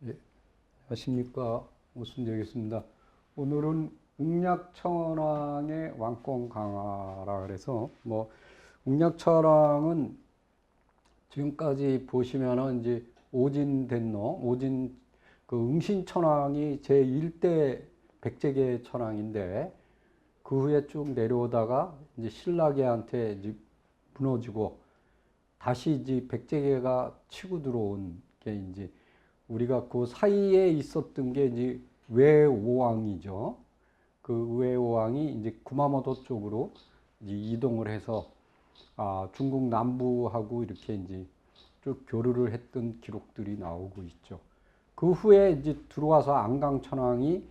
예, 안녕하십니까. 오순재겠습니다. 오늘은 웅약천왕의 왕권 강화라 그래서 웅약천왕은 지금까지 보시면은 이제 오진됐노, 오진 그 응신천왕이 제1대 백제계 천왕인데 그 후에 쭉 내려오다가 이제 신라계한테 이제 무너지고 다시 이제 백제계가 치고 들어온 게 이제 우리가 그 사이에 있었던 게 이제 외오왕이죠. 그 외오왕이 이제 구마모토 쪽으로 이제 이동을 해서 중국 남부하고 이렇게 이제 쭉 교류를 했던 기록들이 나오고 있죠. 그 후에 이제 들어와서 안강천왕이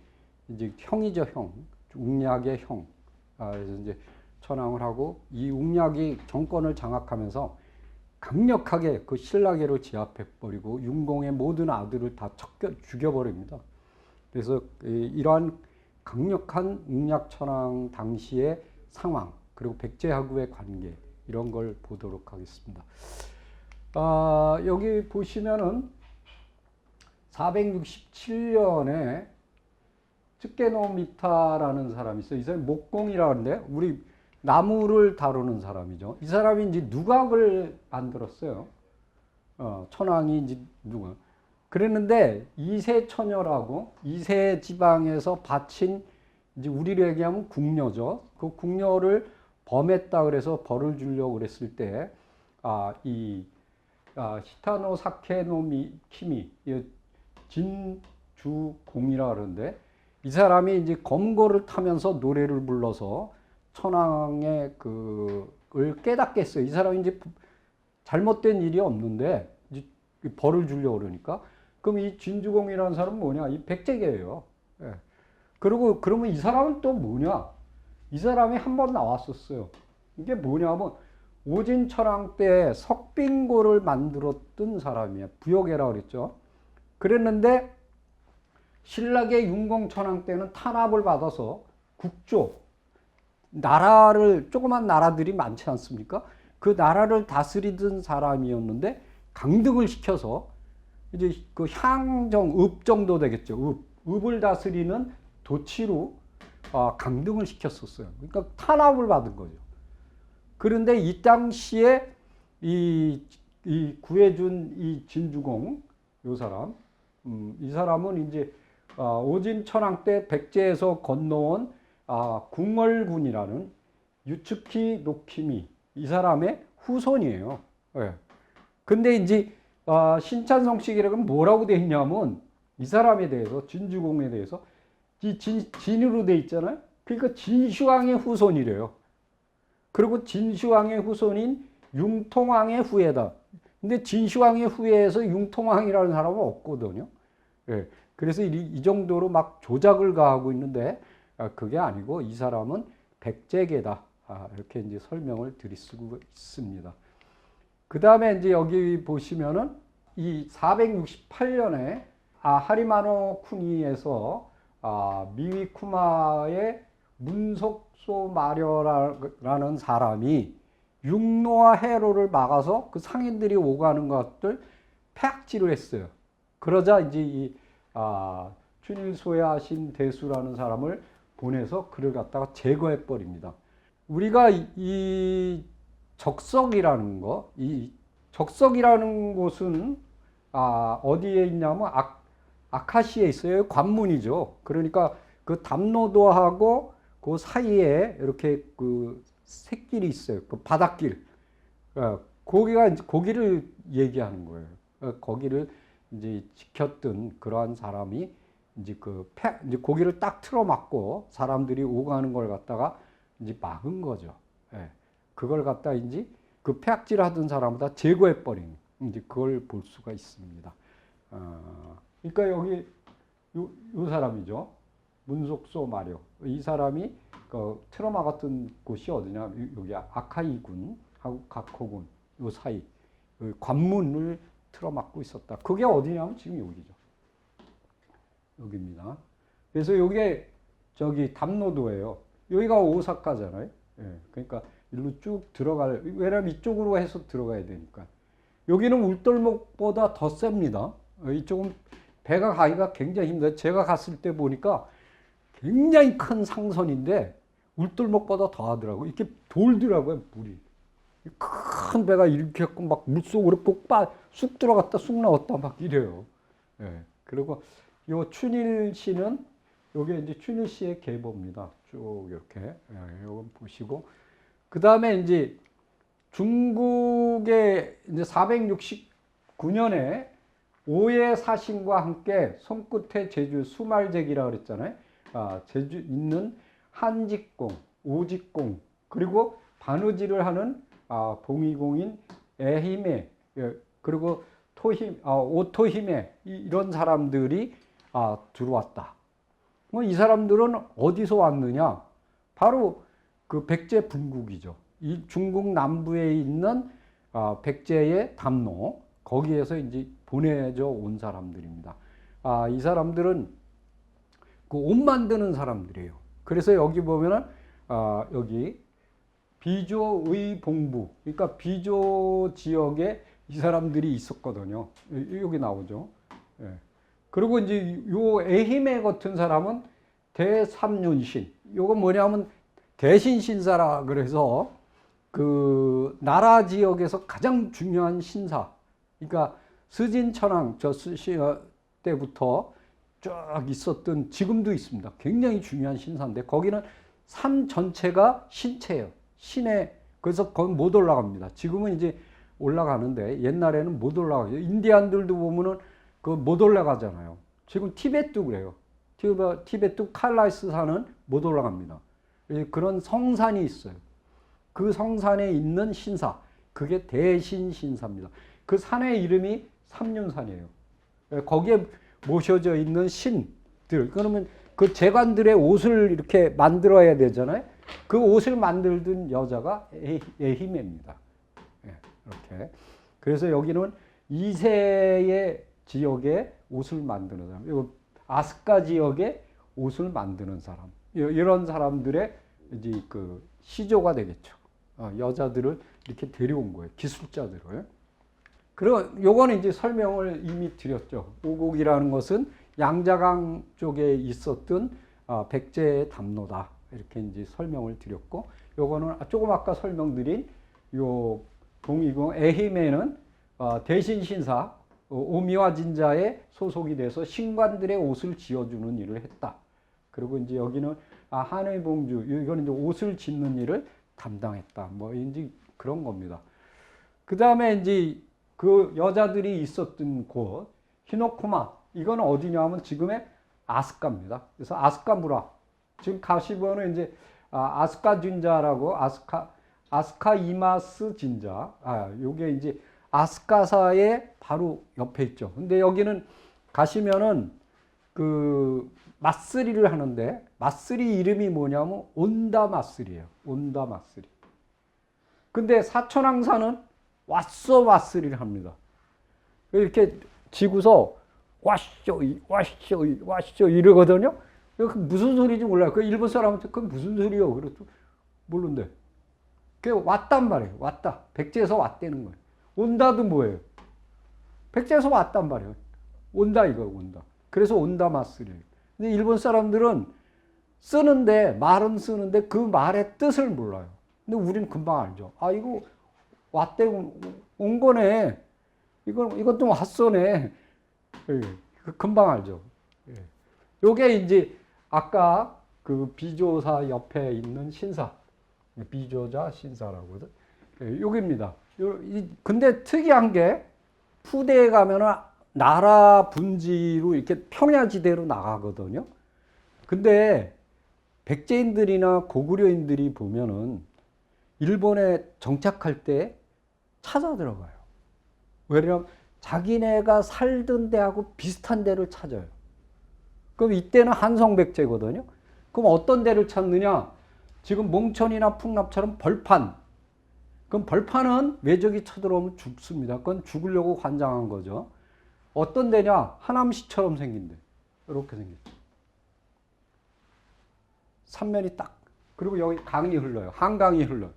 이제 형이죠, 형. 웅약의 형. 그래서 이제 천왕을 하고 이 웅약이 정권을 장악하면서 강력하게 그 신라계를 제압해버리고 윤공의 모든 아들을 다 죽여버립니다. 그래서 이러한 강력한 웅약천왕 당시의 상황 그리고 백제하고의 관계 이런 걸 보도록 하겠습니다. 여기 보시면은 467년에 쯔케노미타라는 사람이 있어요. 이 사람이 목공이라는데 우리 나무를 다루는 사람이죠. 이 사람이 이제 누각을 만들었어요. 천왕이 이제 누각. 그랬는데 이세 처녀라고 이세 지방에서 바친 이제 우리로 얘기하면 궁녀죠. 그 궁녀를 범했다 그래서 벌을 주려고 그랬을 때 히타노 사케노미 키미 진주공이라 그러는데 이 사람이 이제 검거를 타면서 노래를 불러서 천왕의 그을 깨닫게 했어요. 이 사람이 이제 잘못된 일이 없는데 이제 벌을 주려고 그러니까 그럼 이 진주공이라는 사람은 뭐냐? 이 백제계예요. 예. 그리고 그러면 이 사람은 또 뭐냐? 이 사람이 한 번 나왔었어요. 이게 뭐냐면 오진천왕 때 석빙고를 만들었던 사람이에요. 부여계라고 그랬죠. 그랬는데 신라계 윤공천왕 때는 탄압을 받아서 국조 나라를 조그만 나라들이 많지 않습니까? 그 나라를 다스리던 사람이었는데 강등을 시켜서 이제 그 향정 읍 정도 되겠죠. 읍을 다스리는 도치로 강등을 시켰었어요. 그러니까 탄압을 받은 거죠. 그런데 이 당시에 이 구해준 이 진주공 요 사람 이 사람은 이제 오진천왕 때 백제에서 건너온 궁얼군이라는 유츠키 노키미 이 사람의 후손이에요. 예. 근데 이제 신찬성식이라고는 뭐라고 돼 있냐면 이 사람에 대해서 진주공에 대해서 진으로 돼 있잖아요. 그러니까 진시황의 후손이래요. 그리고 진시황의 후손인 융통왕의 후예다. 근데 진시황의 후예에서 융통왕이라는 사람은 없거든요. 예. 그래서 이 정도로 막 조작을 가하고 있는데 그게 아니고 이 사람은 백제계다. 이렇게 이제 설명을 드릴 수가 있습니다. 그 다음에 이제 여기 보시면은 이 468년에 하리마노 쿠니에서 미위쿠마의 문속소 마려라는 사람이 육로와 해로를 막아서 그 상인들이 오가는 것들 폐악질을 했어요. 그러자 이제 이 춘일소야신 대수라는 사람을 보내서 그를 갖다가 제거해 버립니다. 우리가 이 적석이라는 거, 이 적석이라는 곳은 어디에 있냐면 아카시에 있어요. 관문이죠. 그러니까 그 담로도하고 그 사이에 이렇게 그 샛길이 있어요. 그 바닷길. 거기를 얘기하는 거예요. 거기를 이제 지켰던 그러한 사람이 이제 이제 고기를 딱 틀어막고 사람들이 오가는 걸 갖다가 이제 막은 거죠. 예. 그걸 갖다 이제 그 폐악질 하던 사람보다 제거해버린 이제 그걸 볼 수가 있습니다. 그러니까 여기 요 사람이죠. 문속소 마려. 이 사람이 틀어막았던 곳이 어디냐? 여기 아카이군하고 각호군 요 사이 관문을 틀어막고 있었다. 그게 어디냐면 지금 여기죠. 여기입니다. 그래서 여기에 저기 담노도예요. 여기가 오사카잖아요. 예, 그러니까 일로 쭉 왜냐면 이쪽으로 해서 들어가야 되니까. 여기는 울돌목보다 더 셉니다. 이쪽은 배가 가기가 굉장히 힘들어요. 제가 갔을 때 보니까 굉장히 큰 상선인데 울돌목보다 더 하더라고요. 이렇게 돌더라고요, 물이. 큰 배가 이렇게 했고 막 물속으로 쑥 들어갔다 쑥 나왔다 막 이래요. 예. 그리고 요 춘일시는 요게 이제 춘일시의 계보입니다. 쭉 이렇게. 예, 요거 보시고. 그 다음에 이제 중국의 이제 469년에 오해 사신과 함께 손끝에 제주 수말제기라 그랬잖아요. 제주 있는 한직공, 오직공, 그리고 바느질을 하는 봉이공인 에히메, 그리고 오토히메 이런 사람들이 들어왔다. 이 사람들은 어디서 왔느냐? 바로 그 백제 분국이죠. 이 중국 남부에 있는 백제의 담로 거기에서 이제 보내져 온 사람들입니다. 이 사람들은 그 옷 만드는 사람들이에요. 그래서 여기 보면은 여기 비조의 봉부, 그러니까 비조 지역에 이 사람들이 있었거든요. 여기 나오죠. 예. 그리고 이제 요 에히메 같은 사람은 대삼륜신. 요건 뭐냐면 대신신사라 그래서 그 나라 지역에서 가장 중요한 신사. 그러니까 스진천왕 때부터 쭉 있었던 지금도 있습니다. 굉장히 중요한 신사인데 거기는 산 전체가 신체예요. 신에 그래서 거기 못 올라갑니다. 지금은 이제 올라가는데 옛날에는 못 올라가죠. 인디안들도 보면은 그 못 올라가잖아요. 지금 티베트도 그래요. 티베트 칼라이스 산은 못 올라갑니다. 그런 성산이 있어요. 그 성산에 있는 신사, 그게 대신신사입니다. 그 산의 이름이 삼륜산이에요. 거기에 모셔져 있는 신들, 그러면 그 제관들의 옷을 이렇게 만들어야 되잖아요. 그 옷을 만들던 여자가 에히메입니다. 이렇게. 그래서 여기는 2세의 지역에 옷을 만드는 사람, 아스카 지역에 옷을 만드는 사람, 이런 사람들의 이제 그 시조가 되겠죠. 여자들을 이렇게 데려온 거예요. 기술자들을. 그리고 요거는 이제 설명을 이미 드렸죠. 오곡이라는 것은 양자강 쪽에 있었던 백제의 담로다. 이렇게 이제 설명을 드렸고, 요거는 조금 아까 설명드린 요 봉이공 에히메는 대신신사 오미와 진자에 소속이 돼서 신관들의 옷을 지어주는 일을 했다. 그리고 이제 여기는 한의 봉주, 이거는 이제 옷을 짓는 일을 담당했다. 뭐 이제 그런 겁니다. 그 다음에 이제 그 여자들이 있었던 곳 히노코마, 이거는 어디냐면 지금의 아스카입니다. 그래서 아스카 무라, 지금 가시면은 이제 아스카 진자라고 아스카 이마스 진자, 요게 이제 아스카사의 바로 옆에 있죠. 근데 여기는 가시면은 그 맞쓰리를 하는데 맞쓰리 이름이 뭐냐면 온다 맞쓰리예요. 온다 맞쓰리. 근데 사천왕사는 왓소 맞쓰리를 합니다. 이렇게 지고서 와쇼 이러거든요. 그 무슨 소리인지 몰라요. 그 일본 사람한테 그 무슨 소리요? 그래도 모르는데. 그게 왔단 말이에요. 왔다. 백제에서 왔다는 거예요. 온다도 뭐예요? 백제에서 왔단 말이에요. 온다 이거 온다. 그래서 온다 마쓰리. 근데 일본 사람들은 쓰는데 말은 쓰는데 그 말의 뜻을 몰라요. 근데 우리는 금방 알죠. 이거 왔대 온 거네. 이것도 왔어네. 금방 알죠. 요게 이제 아까 그 비조사 옆에 있는 신사, 비조자 신사라고도 여기입니다. 근데 특이한 게 푸대에 가면은 나라 분지로 이렇게 평야지대로 나가거든요. 근데 백제인들이나 고구려인들이 보면은 일본에 정착할 때 찾아 들어가요. 왜냐면 자기네가 살던 데하고 비슷한 데를 찾아요. 그럼 이때는 한성백제거든요. 그럼 어떤 데를 찾느냐? 지금 몽천이나 풍납처럼 벌판. 그럼 벌판은 외적이 쳐들어오면 죽습니다. 그건 죽으려고 관장한 거죠. 어떤 데냐? 하남시처럼 생긴 데. 이렇게 생겼죠. 삼면이 딱. 그리고 여기 강이 흘러요. 한강이 흘러요.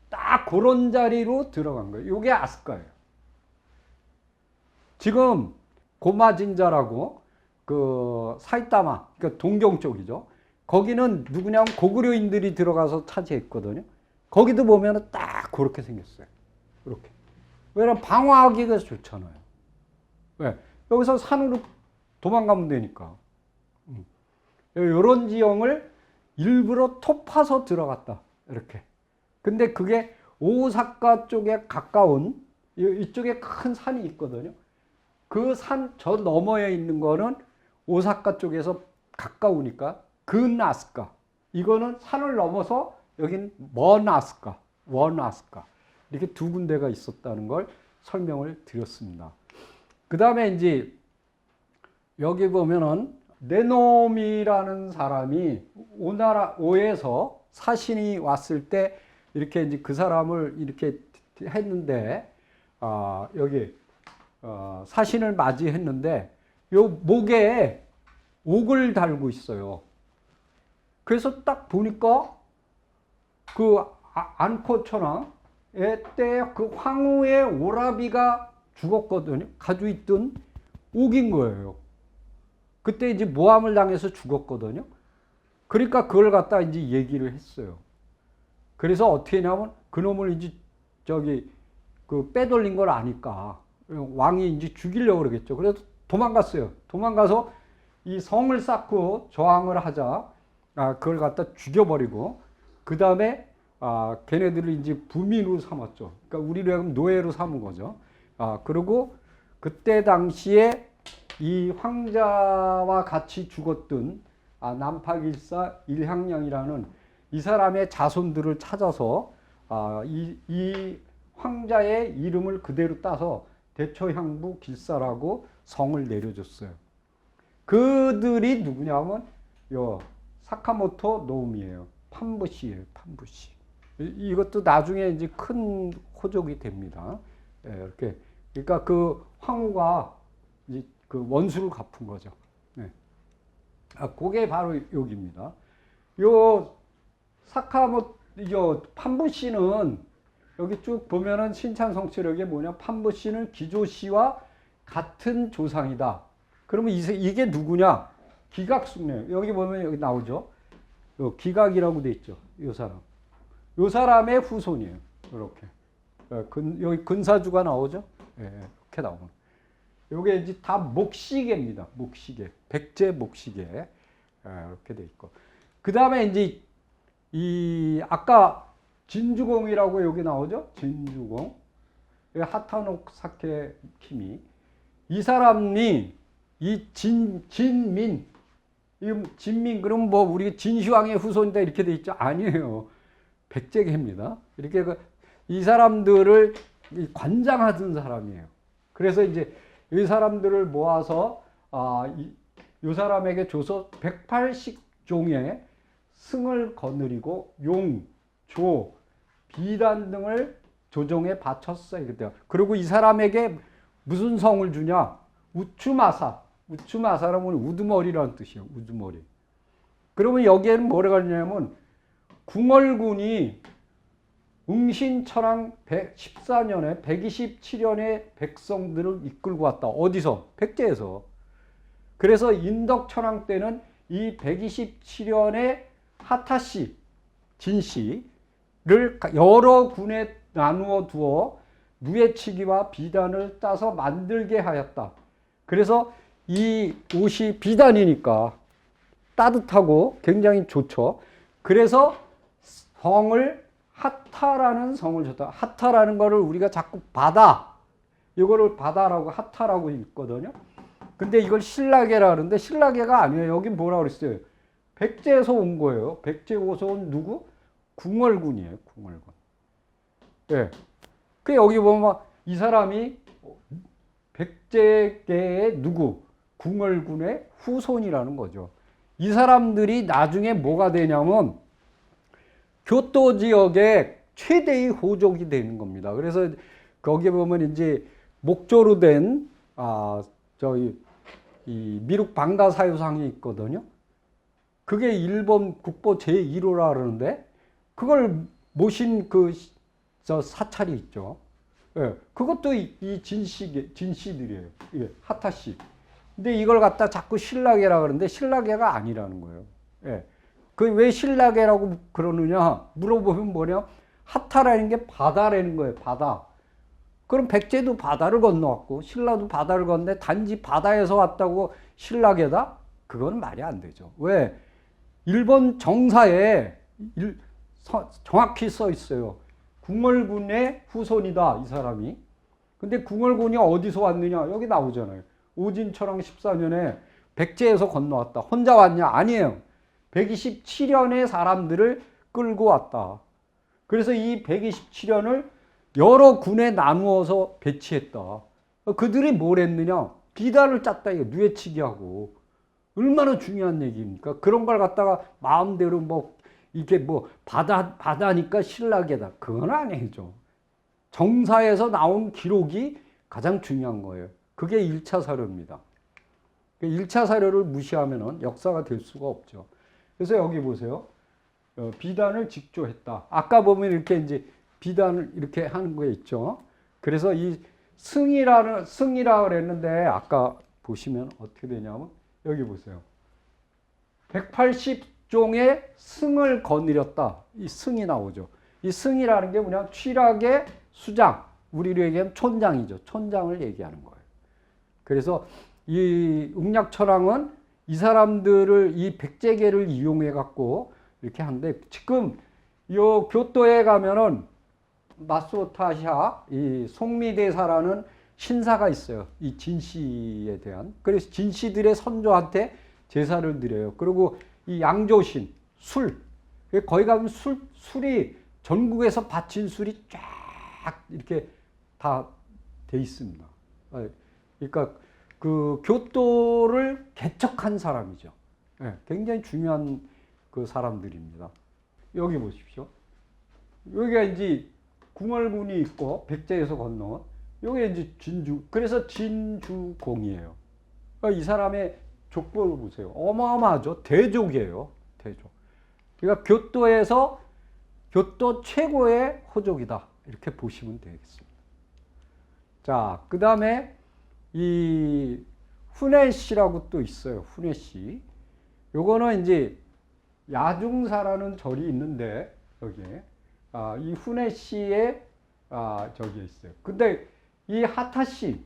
딱 그런 자리로 들어간 거예요. 이게 아스카예요. 지금 고마진자라고 그 사이타마, 그러니까 동경 쪽이죠. 거기는 누구냐면 고구려인들이 들어가서 차지했거든요. 거기도 보면은 딱 그렇게 생겼어요. 이렇게. 왜냐면 방어하기가 좋잖아요. 왜? 여기서 산으로 도망가면 되니까. 이런 지형을 일부러 토 파서 들어갔다. 이렇게. 근데 그게 오사카 쪽에 가까운 이쪽에 큰 산이 있거든요. 그 산 저 너머에 있는 거는 오사카 쪽에서 가까우니까 근아스카. 이거는 산을 넘어서 여긴 먼 아스카, 원 아스카. 이렇게 두 군데가 있었다는 걸 설명을 드렸습니다. 그 다음에 이제 여기 보면은 네놈이라는 사람이 오에서 사신이 왔을 때 이렇게 이제 그 사람을 이렇게 했는데, 여기, 사신을 맞이했는데, 요 목에 옥을 달고 있어요. 그래서 딱 보니까 그 안코천왕의 때 그 황후의 오라비가 죽었거든요. 가지고 있던 옥인 거예요. 그때 이제 모함을 당해서 죽었거든요. 그러니까 그걸 갖다 이제 얘기를 했어요. 그래서 어떻게 했냐면 그놈을 이제 그 빼돌린 걸 아니까 왕이 이제 죽이려고 그러겠죠. 그래서 도망갔어요. 도망가서 이 성을 쌓고 저항을 하자. 그걸 갖다 죽여버리고 그 다음에 걔네들을 이제 부민으로 삼았죠. 그러니까 우리로 하면 노예로 삼은 거죠. 그리고 그때 당시에 이 황자와 같이 죽었던 남파길사 일향량이라는 이 사람의 자손들을 찾아서 이 황자의 이름을 그대로 따서 대처향부 길사라고 성을 내려줬어요. 그들이 누구냐면 요 사카모토 노우미예요. 판부시예요. 판부시. 이것도 나중에 이제 큰 호족이 됩니다. 이렇게. 그러니까 그 황후가 이제 그 원수를 갚은 거죠. 네. 그게 바로 여기입니다. 요 판부시는 여기 쭉 보면은 신찬성취력이 뭐냐? 판부시는 기조씨와 같은 조상이다. 그러면 이게 누구냐? 기각숙녀. 여기 보면 여기 나오죠. 요 기각이라고 돼 있죠. 요 사람. 요 사람의 후손이에요. 이렇게. 여기 근사주가 나오죠. 이렇게 나오는. 요게 이제 다 목시계입니다. 목시계. 백제 목시계. 이렇게 돼 있고. 그 다음에 이제 아까 진주공이라고 여기 나오죠. 진주공. 하타노 사케 키미. 이 사람이 진민. 그럼 뭐 우리 진시황의 후손이다 이렇게 돼 있죠. 아니에요. 백제계입니다. 이렇게 이 사람들을 관장하던 사람이에요. 그래서 이제 이 사람들을 모아서 이 사람에게 줘서 180종의 승을 거느리고 용, 조, 비단 등을 조정에 바쳤어요. 그때요. 그리고 이 사람에게 무슨 성을 주냐? 우추마사. 우추마사라면 우두머리라는 뜻이에요. 우두머리. 그러면 여기에는 뭐라고 하냐면 궁얼군이 응신천왕 14년에 127년의 백성들을 이끌고 왔다. 어디서? 백제에서. 그래서 인덕천왕 때는 이 127년의 하타씨, 진씨를 여러 군에 나누어 두어 무예치기와 비단을 따서 만들게 하였다. 그래서 이 옷이 비단이니까 따뜻하고 굉장히 좋죠. 그래서 성을 하타라는 성을 줬다. 하타라는 거를 우리가 자꾸 바다, 이거를 바다라고 하타라고 읽거든요. 근데 이걸 신라계라 하는데 신라계가 아니에요. 여긴 뭐라고 그랬어요? 백제에서 온 거예요. 백제에서 온 누구? 궁얼군이에요. 궁얼군. 예. 그 여기 보면 이 사람이 백제계의 누구? 궁얼군의 후손이라는 거죠. 이 사람들이 나중에 뭐가 되냐면 교토 지역의 최대의 호족이 되는 겁니다. 그래서 거기에 보면 이제 목조로 된 이 미륵 방가 사유상이 있거든요. 그게 일본 국보 제1호라 그러는데 그걸 모신 저 사찰이 있죠. 예, 그것도 이 진씨들이에요. 예, 하타씨. 근데 이걸 갖다 자꾸 신라계라 그러는데 신라계가 아니라는 거예요. 예. 그 왜 신라계라고 그러느냐 물어보면 뭐냐? 하타라는 게 바다라는 거예요. 바다. 그럼 백제도 바다를 건너왔고 신라도 바다를 건너는데 단지 바다에서 왔다고 신라계다? 그건 말이 안 되죠. 왜? 일본 정사에 정확히 써 있어요. 궁얼군의 후손이다, 이 사람이. 근데 궁얼군이 어디서 왔느냐? 여기 나오잖아요. 오진철왕 14년에 백제에서 건너왔다. 혼자 왔냐? 아니에요. 127년의 사람들을 끌고 왔다. 그래서 이 127년을 여러 군에 나누어서 배치했다. 그들이 뭘 했느냐? 비단을 짰다. 이거 누에치기 하고. 얼마나 중요한 얘기입니까? 그런 걸 갖다가 마음대로 이게 바다니까 신라계다. 그건 아니죠. 정사에서 나온 기록이 가장 중요한 거예요. 그게 1차 사료입니다. 1차 사료를 무시하면 역사가 될 수가 없죠. 그래서 여기 보세요. 비단을 직조했다. 아까 보면 이렇게 이제 비단을 이렇게 하는 거 있죠. 그래서 이 승이라 그랬는데 아까 보시면 어떻게 되냐면 여기 보세요. 180종의 승을 거느렸다. 이 승이 나오죠. 이 승이라는 게 뭐냐? 취락의 수장. 우리로 얘기하면 촌장이죠. 촌장을 얘기하는 거예요. 그래서 이 웅략천왕은 이 사람들을 이 백제계를 이용해 갖고 이렇게 하는데 지금 요 교토에 가면은 마스오타샤 이 송미대사라는 신사가 있어요. 이 진씨에 대한. 그래서 진씨들의 선조한테 제사를 드려요. 그리고 이 양조신, 술. 거기 가면 술이 전국에서 바친 술이 쫙 이렇게 다 돼 있습니다. 그러니까 그 교토를 개척한 사람이죠. 네, 굉장히 중요한 그 사람들입니다. 여기 보십시오. 여기가 이제 궁얼군이 있고 백제에서 건너온 여기 이제 진주. 그래서 진주공이에요. 그러니까 이 사람의 족보를 보세요. 어마어마하죠. 대족이에요. 대족. 그러니까 교토에서 교토 최고의 호족이다. 이렇게 보시면 되겠습니다. 자, 그 다음에 이 훈해씨라고 또 있어요. 훈해씨. 요거는 이제 야중사라는 절이 있는데 여기에 이 훈해씨의 저기에 있어요. 근데 이 하타씨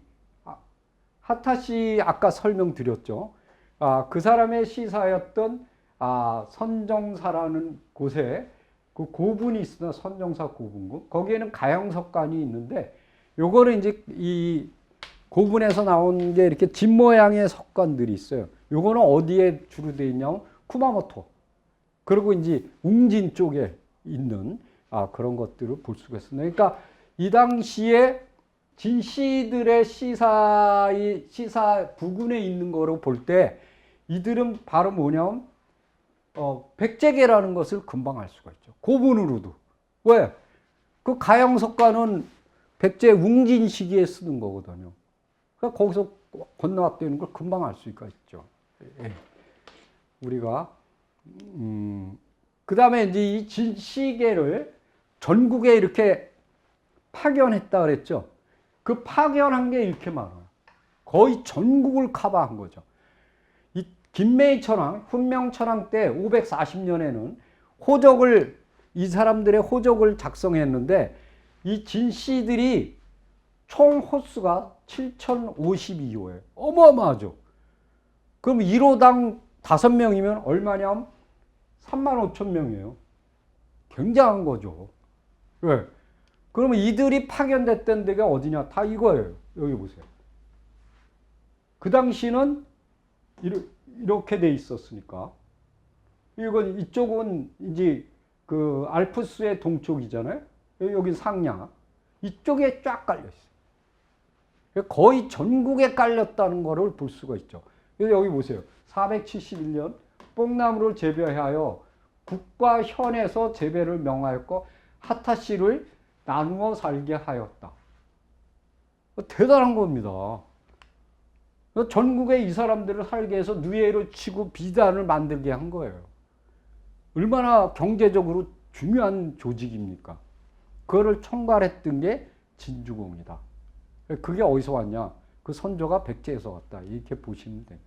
아까 설명드렸죠. 그 사람의 시사였던 선정사라는 곳에 그 고분이 있으나 선정사 고분군 거기에는 가형석관이 있는데 요거는 이제 이 고분에서 나온 게 이렇게 집 모양의 석관들이 있어요. 요거는 어디에 주로 되어 있냐면 쿠마모토. 그리고 이제 웅진 쪽에 있는 그런 것들을 볼 수가 있습니다. 그러니까 이 당시에 진씨들의 시사 부근에 있는 거로 볼 때 이들은 바로 뭐냐면 백제계라는 것을 금방 알 수가 있죠. 고분으로도. 왜? 그 가형석관은 백제 웅진 시기에 쓰는 거거든요. 그러니까 거기서 건너왔다는 걸 금방 알 수가 있죠. 예. 우리가 그 다음에 이제 이 진시계를 전국에 이렇게 파견했다 그랬죠. 그 파견한 게 이렇게 많아요. 거의 전국을 커버한 거죠. 이 김매희 천왕, 훈명 천왕 때 540년에는 이 사람들의 호적을 작성했는데 이 진씨들이 총 호수가 7052호예요. 어마어마하죠. 그럼 1호당 5명이면 얼마냐면 35,000명이에요. 굉장한 거죠. 왜? 그러면 이들이 파견됐던 데가 어디냐? 다 이거예요. 여기 보세요. 그 당시는 이렇게 돼 있었으니까. 이쪽은 이제 그 알프스의 동쪽이잖아요. 여기 상량. 이쪽에 쫙 깔려 있어요. 거의 전국에 깔렸다는 것을 볼 수가 있죠. 그래서 여기 보세요. 471년 뽕나무를 재배하여 국과 현에서 재배를 명하였고 하타씨를 나누어 살게 하였다. 대단한 겁니다. 전국에 이 사람들을 살게 해서 누에를 치고 비단을 만들게 한 거예요. 얼마나 경제적으로 중요한 조직입니까? 그거를 총괄했던 게 진주공이다. 그게 어디서 왔냐? 그 선조가 백제에서 왔다. 이렇게 보시면 돼요.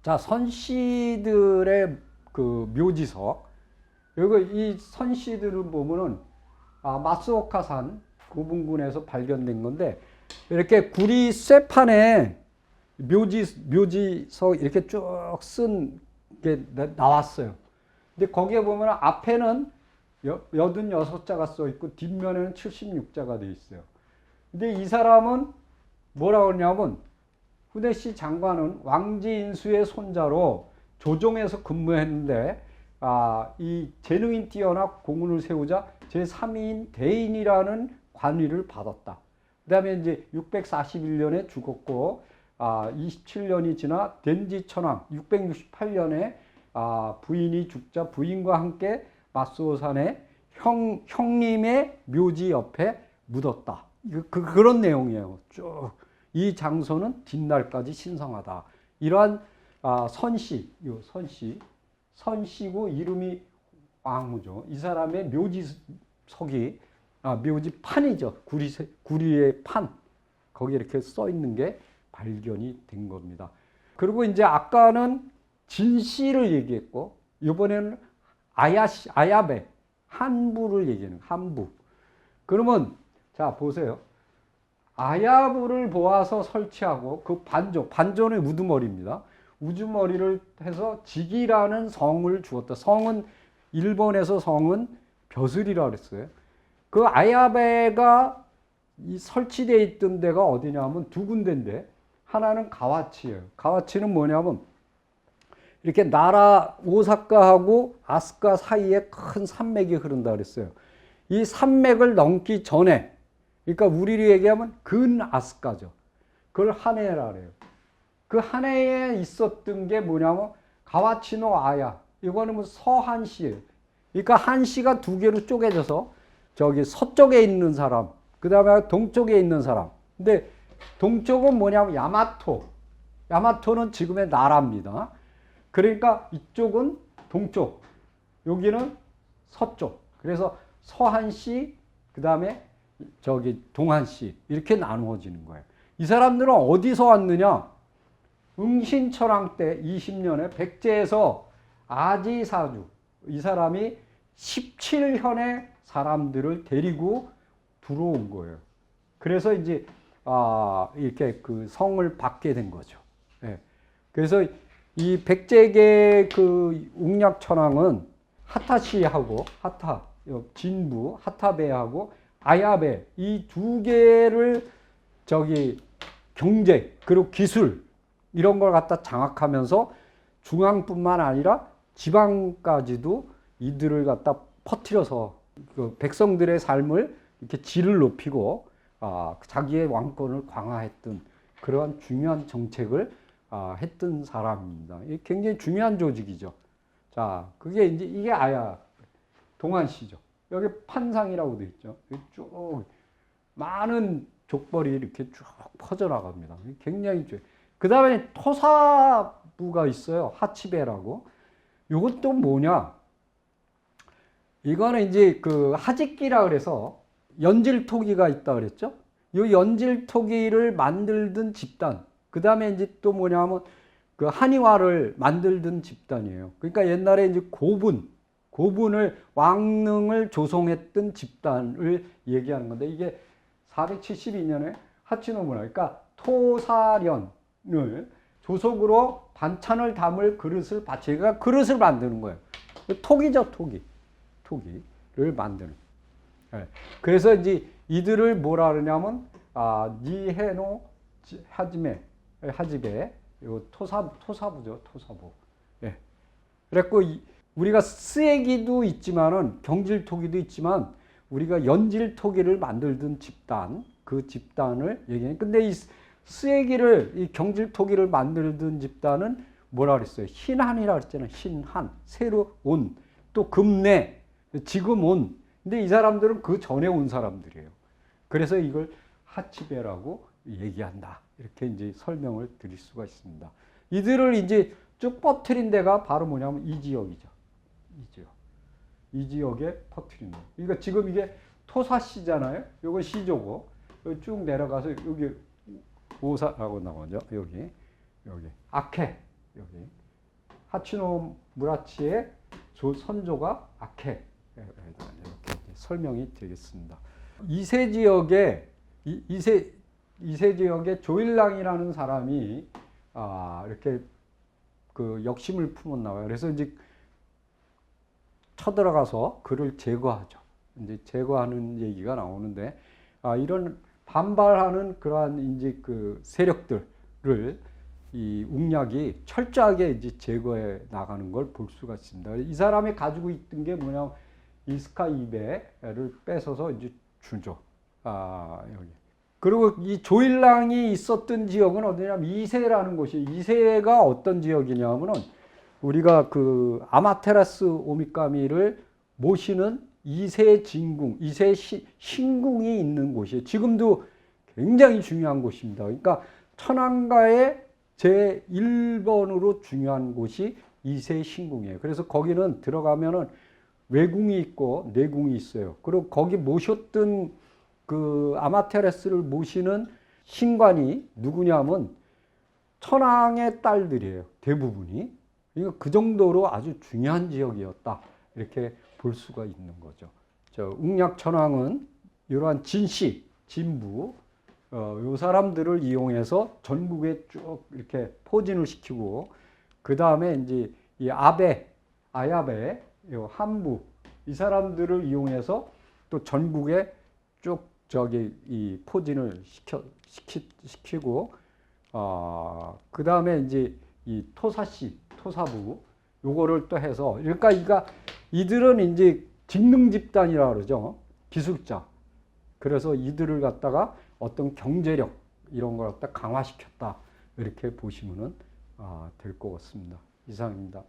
자, 선씨들의 그 묘지석. 여기 이 선씨들을 보면은 마스오카산 고분군에서 발견된 건데, 이렇게 구리 쇠판에 묘지석 이렇게 쭉 쓴 게 나왔어요. 근데 거기에 보면 앞에는 86자가 써 있고 뒷면에는 76자가 돼 있어요. 근데 이 사람은 뭐라고 하냐면, 후대시 장관은 왕지인수의 손자로 조정에서 근무했는데, 이 재능이 뛰어나 공훈을 세우자 제3위인 대인이라는 관위를 받았다. 그 다음에 이제 641년에 죽었고, 27년이 지나 덴지천왕 668년에 부인이 죽자 부인과 함께 마스오산의 형님의 묘지 옆에 묻었다. 그런 내용이에요. 쭉. 이 장소는 뒷날까지 신성하다. 이러한 선씨고 이름이 왕후죠. 이 사람의 묘지석이 묘지판이죠. 구리의 판. 거기 이렇게 써 있는 게 발견이 된 겁니다. 그리고 이제 아까는 진씨를 얘기했고, 이번에는 아야베, 한부를 얘기하는 한부. 그러면 자 보세요. 아야부를 보아서 설치하고 그 반존의 우두머리입니다. 우두머리를 해서 직이라는 성을 주었다. 성은 일본에서 성은 벼슬이라고 그랬어요. 그 아야베가 설치되어 있던 데가 어디냐면 두 군데인데, 하나는 가와치예요. 가와치는 뭐냐면 이렇게 나라 오사카하고 아스카 사이에 큰 산맥이 흐른다 그랬어요. 이 산맥을 넘기 전에, 그러니까 우리로 얘기하면 근 아스카죠. 그걸 하네라 그래요. 그 하네에 있었던 게 뭐냐면 가와치노 아야. 이거는 뭐 서한시예요. 그러니까 한시가 두 개로 쪼개져서 저기 서쪽에 있는 사람, 그 다음에 동쪽에 있는 사람. 근데 동쪽은 뭐냐면 야마토는 지금의 나라입니다. 그러니까 이쪽은 동쪽, 여기는 서쪽. 그래서 서한시, 그 다음에 저기 동한시, 이렇게 나누어지는 거예요. 이 사람들은 어디서 왔느냐? 응신철왕 때 20년에 백제에서 아지사주, 이 사람이 17현의 사람들을 데리고 들어온 거예요. 그래서 이제 이렇게 그 성을 받게 된 거죠. 예. 그래서 이 백제계 그 웅략천왕은 하타시하고 진부 하타베하고 아야베 이 두 개를 저기 경제 그리고 기술 이런 걸 갖다 장악하면서 중앙뿐만 아니라 지방까지도 이들을 갖다 퍼뜨려서 그 백성들의 삶을 이렇게 질을 높이고 자기의 왕권을 강화했던 그러한 중요한 정책을 했던 사람입니다. 이게 굉장히 중요한 조직이죠. 자, 그게 이제 이게 동안시죠. 여기 판상이라고 되어 있죠. 쭉 많은 족벌이 이렇게 쭉 퍼져나갑니다. 굉장히 그 다음에 토사부가 있어요. 하치베라고. 이것도 뭐냐? 이거는 이제 그 하직기라 그래서 연질토기가 있다 그랬죠. 이 연질토기를 만들던 집단. 그 다음에 이제 또 뭐냐면 그 한의화를 만들던 집단이에요. 그러니까 옛날에 이제 고분을 왕릉을 조성했던 집단을 얘기하는 건데, 이게 472년에 하치노무라, 그러니까 토사련을 조속으로 반찬을 담을 그릇을 제가 그릇을 만드는 거예요. 토기죠, 토기를 만드는. 네. 그래서 이제 이들을 뭐라 그러냐면 니헤노 하지베 이거 토사부죠, 토사부. 예. 그랬고 우리가 쓰레기도 있지만은 경질토기도 있지만 우리가 연질토기를 만들던 집단, 그 집단을 얘기해요. 근데 이 쓰레기를 이 경질토기를 만들던 집단은 뭐라 그랬어요? 신한이라 그랬잖아요. 신한, 새로 온, 또 금내, 지금 온. 근데 이 사람들은 그 전에 온 사람들이에요. 그래서 이걸 하치베라고 얘기한다. 이렇게 이제 설명을 드릴 수가 있습니다. 이들을 이제 쭉 퍼뜨린 데가 바로 뭐냐면 이 지역이죠. 이 지역에 퍼뜨린 거. 그러니까 지금 이게 토사시잖아요. 요건 시조고 여기 쭉 내려가서 여기 오사라고 나오죠. 여기 아케 여기 하치노 무라치의 선조가 아케 이렇게 설명이 되겠습니다. 이세 지역에 이세 지역에 조일랑이라는 사람이 이렇게 그 역심을 품었나 봐요. 그래서 이제 쳐들어가서 그를 제거하죠. 이제 제거하는 얘기가 나오는데 이런 반발하는 그러한 이제 그 세력들을 이 웅략이 철저하게 이제 제거해 나가는 걸 볼 수가 있습니다. 이 사람이 가지고 있던 게 뭐냐, 이스카 이베를 뺏어서 이제 주죠. 여기. 그리고 이 조일랑이 있었던 지역은 어디냐면 이세라는 곳이, 이세가 어떤 지역이냐면은 우리가 그 아마테라스 오미카미를 모시는 이세 진궁, 이세 신궁이 있는 곳이에요. 지금도 굉장히 중요한 곳입니다. 그러니까 천안가의 제1번으로 중요한 곳이 이세 신궁이에요. 그래서 거기는 들어가면은 외궁이 있고 내궁이 있어요. 그리고 거기 모셨던 그 아마테라스를 모시는 신관이 누구냐면 천황의 딸들이에요. 대부분이. 그러니까 그 정도로 아주 중요한 지역이었다. 이렇게 볼 수가 있는 거죠. 웅략 천황은 이러한 진씨, 진부, 요 사람들을 이용해서 전국에 쭉 이렇게 포진을 시키고, 그 다음에 이제 이 아야베, 요 한부, 이 사람들을 이용해서 또 전국에 쭉 이 포진을 시키고, 그 다음에 이제 이 토사부, 요거를 또 해서, 그러니까 이들은 이제 직능 집단이라 그러죠. 기술자. 그래서 이들을 갖다가 어떤 경제력, 이런 걸 갖다 강화시켰다. 이렇게 보시면은 될 것 같습니다. 이상입니다.